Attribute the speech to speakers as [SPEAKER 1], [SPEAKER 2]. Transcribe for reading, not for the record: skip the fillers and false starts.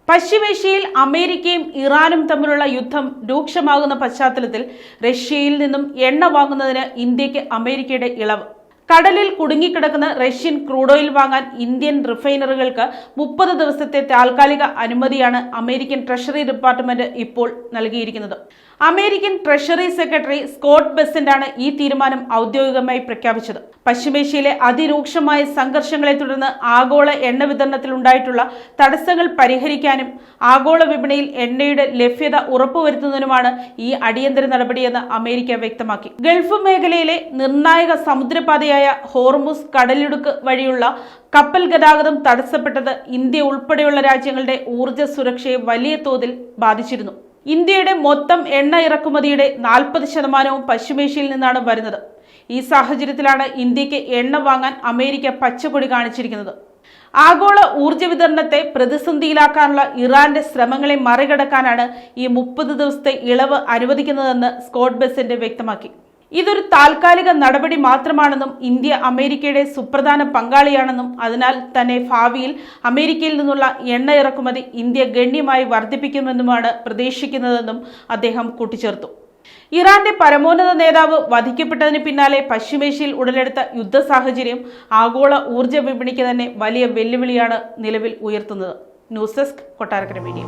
[SPEAKER 1] പശ്ചിമേഷ്യയിൽ അമേരിക്കയും ഇറാനും തമ്മിലുള്ള യുദ്ധം രൂക്ഷമാകുന്ന പശ്ചാത്തലത്തിൽ റഷ്യയിൽ നിന്നും എണ്ണ വാങ്ങുന്നതിന് ഇന്ത്യക്ക് അമേരിക്കയുടെ ഇളവ്. കടലിൽ കുടുങ്ങിക്കിടക്കുന്ന റഷ്യൻ ക്രൂഡ് ഓയിൽ വാങ്ങാൻ ഇന്ത്യൻ റിഫൈനറികൾക്ക് 30 ദിവസത്തെ താൽക്കാലിക അനുമതിയാണ് അമേരിക്കൻ ട്രഷറി ഡിപ്പാർട്ട്മെന്റ് ഇപ്പോൾ നൽകിയിരിക്കുന്നത്. അമേരിക്കൻ ട്രഷറി സെക്രട്ടറി സ്കോട്ട് ബെസന്റാണ് ഈ തീരുമാനം ഔദ്യോഗികമായി പ്രഖ്യാപിച്ചത്. പശ്ചിമേഷ്യയിലെ അതിരൂക്ഷമായ സംഘർഷങ്ങളെ തുടർന്ന് ആഗോള എണ്ണ വിതരണത്തിൽ ഉണ്ടായിട്ടുള്ള തടസ്സങ്ങൾ പരിഹരിക്കാനും ആഗോള വിപണിയിൽ എണ്ണയുടെ ലഭ്യത ഉറപ്പുവരുത്തുന്നതിനുമാണ് ഈ അടിയന്തര നടപടിയെന്ന് അമേരിക്ക വ്യക്തമാക്കി. ഗൾഫ് മേഖലയിലെ നിർണായക സമുദ്രപാതയായ ഹോർമുസ് കടലിടുക്ക് വഴിയുള്ള കപ്പൽ ഗതാഗതം തടസ്സപ്പെട്ടത് ഇന്ത്യ ഉൾപ്പെടെയുള്ള രാജ്യങ്ങളുടെ ഊർജ്ജ സുരക്ഷയെ വലിയ തോതിൽ ബാധിച്ചിരുന്നു. ഇന്ത്യയുടെ മൊത്തം എണ്ണ ഇറക്കുമതിയുടെ 40% പശ്ചിമേഷ്യയിൽ നിന്നാണ് വരുന്നത്. ഈ സാഹചര്യത്തിലാണ് ഇന്ത്യക്ക് എണ്ണ വാങ്ങാൻ അമേരിക്ക പച്ചക്കൊടി കാണിച്ചിരിക്കുന്നത്. ആഗോള ഊർജ്ജ വിതരണത്തെ പ്രതിസന്ധിയിലാക്കാനുള്ള ഇറാന്റെ ശ്രമങ്ങളെ മറികടക്കാനാണ് ഈ 30 ദിവസത്തെ ഇളവ് അനുവദിക്കുന്നതെന്ന് സ്കോട്ട് ബെസന്റ് വ്യക്തമാക്കി. ഇതൊരു താൽക്കാലിക നടപടി മാത്രമാണെന്നും ഇന്ത്യ അമേരിക്കയുടെ സുപ്രധാന പങ്കാളിയാണെന്നും അതിനാൽ തന്നെ ഭാവിയിൽ അമേരിക്കയിൽ നിന്നുള്ള എണ്ണ ഇറക്കുമതി ഇന്ത്യ ഗണ്യമായി വർദ്ധിപ്പിക്കുമെന്നുമാണ് പ്രതീക്ഷിക്കുന്നതെന്നും അദ്ദേഹം കൂട്ടിച്ചേർത്തു. ഇറാന്റെ പരമോന്നത നേതാവ് വധിക്കപ്പെട്ടതിന് പിന്നാലെ പശ്ചിമേഷ്യയിൽ ഉടലെടുത്ത യുദ്ധ സാഹചര്യം ആഗോള ഊർജ്ജ വിപണിക്ക് തന്നെ വലിയ വെല്ലുവിളിയാണ് നിലവിൽ ഉയർത്തുന്നത്. News desk, Kottarakkara media.